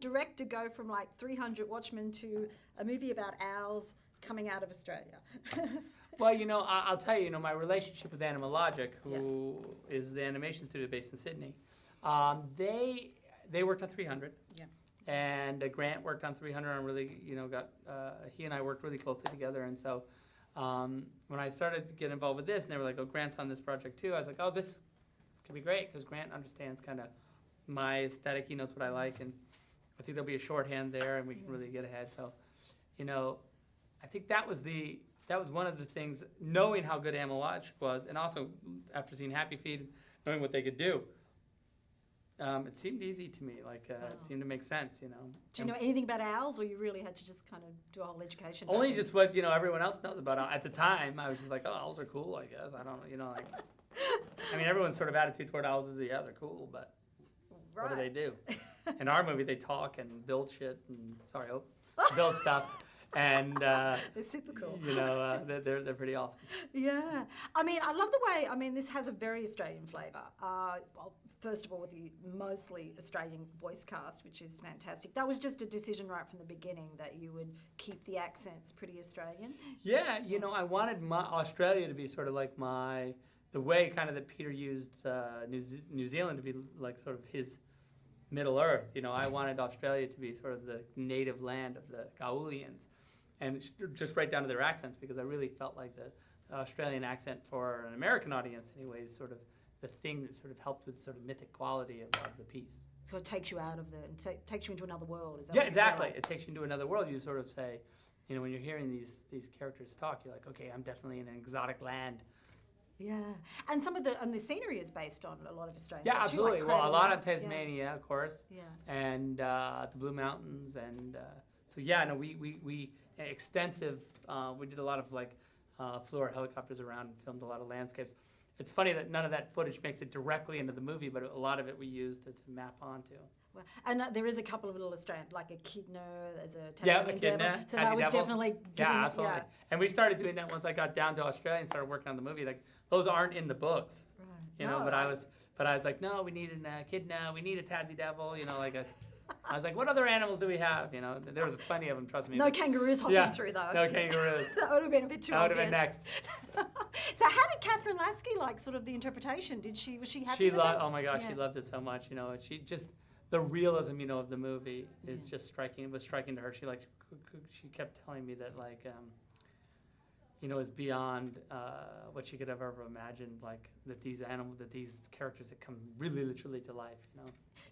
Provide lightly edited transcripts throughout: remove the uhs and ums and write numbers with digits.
director go from like 300 Watchmen to a movie about owls coming out of Australia? Well, I'll tell you, my relationship with Animalogic, who is the animation studio based in Sydney, they worked on 300. Yeah. And Grant worked on 300 and really, he and I worked really closely together. And so when I started to get involved with this, and they were like, oh, Grant's on this project too, I was like, oh, this could be great, because Grant understands kind of my aesthetic. He knows what I like, and I think there'll be a shorthand there, and we can really get ahead. So, I think that was one of the things, knowing how good Animalogic was, and also after seeing Happy Feet, knowing what they could do. It seemed easy to me, it seemed to make sense, Do you know anything about owls, or you really had to just kind of do a whole education? Only just what, everyone else knows about owls. At the time, I was just like, oh, owls are cool, I guess. I don't know, I mean, everyone's sort of attitude toward owls is, yeah, they're cool, but what do they do? In our movie, they talk and build shit and, build stuff. And they're super cool. They're pretty awesome. Yeah, I mean, I love the way. This has a very Australian flavour. Well, first of all, with the mostly Australian voice cast, which is fantastic. That was just a decision right from the beginning that you would keep the accents pretty Australian. Yeah, I wanted Australia to be sort of like the way kind of that Peter used New Zealand to be like sort of his Middle Earth. I wanted Australia to be sort of the native land of the Gaulians. And just right down to their accents, because I really felt like the Australian accent for an American audience anyway is sort of the thing that sort of helped with the sort of mythic quality of the piece. So it takes you out of takes you into another world. Is that yeah, exactly. Like? It takes you into another world. You sort of say, when you're hearing these characters talk, you're like, okay, I'm definitely in an exotic land. Yeah, and the scenery is based on a lot of Australian yeah, stuff absolutely. Too, like well, a lot of Tasmania, of course. Yeah. And the Blue Mountains, and so yeah, no, we extensive. We did a lot of flew our helicopters around and filmed a lot of landscapes. It's funny that none of that footage makes it directly into the movie, but a lot of it we used to map onto. Well, and there is a couple of little Australian, like Echidna, there's a Tasmanian devil. So that was definitely absolutely. Yeah. And we started doing that once I got down to Australia and started working on the movie. Like those aren't in the books, right. But I was like, no, we need an Echidna, we need a Tassie devil, I was like, what other animals do we have? There was plenty of them, trust me. No kangaroos hopping through, though. No kangaroos. That would have been a bit too obvious. That would have been next. So how did Catherine Lasky like sort of the interpretation? Was she happy with it? Oh my gosh, she loved it so much. She just, the realism, of the movie is just striking. It was striking to her. She kept telling me that is beyond what she could have ever imagined, that these characters that come really literally to life,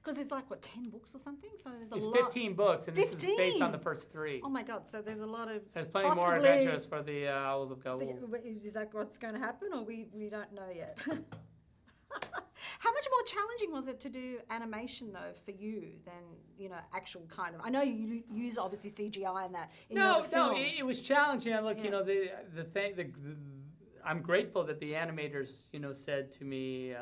Because there's 10 books or something? So there's It's 15 books, and 15? This is based on the first 3. Oh my God, so there's a lot of... There's plenty more adventures for the Owls of Gaul. Is that what's going to happen, or we don't know yet? How much more challenging was it to do animation, though, for you than, actual kind of... I know you use, obviously, CGI and that in your films. No, it was challenging. Look, the thing... I'm grateful that the animators, said to me,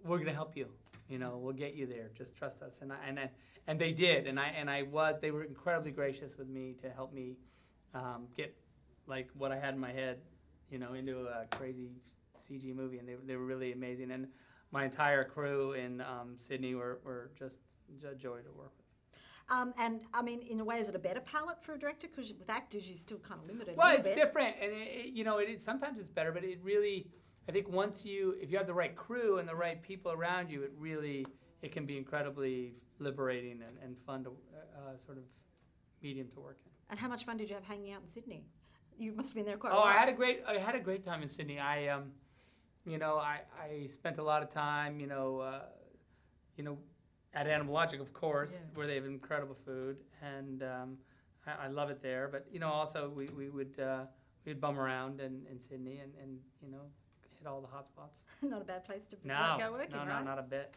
we're going to help you. We'll get you there. Just trust us. And they did. They were incredibly gracious with me to help me get, what I had in my head, into a crazy CG movie, and they were really amazing, and my entire crew in Sydney were just a joy to work with. And I mean, in a way, is it a better palette for a director? Because with actors, you're still kind of limited. Well, it's different, and sometimes it's better, but it really, I think if you have the right crew and the right people around you, it can be incredibly liberating and fun to sort of medium to work in. And how much fun did you have hanging out in Sydney? You must have been there quite a while. I had a great time in Sydney. I spent a lot of time, at Animalogic, of course, where they have incredible food, and I love it there. But also we'd bum around in Sydney and hit all the hot spots. Not a bad place to go working, right? No, not a bit.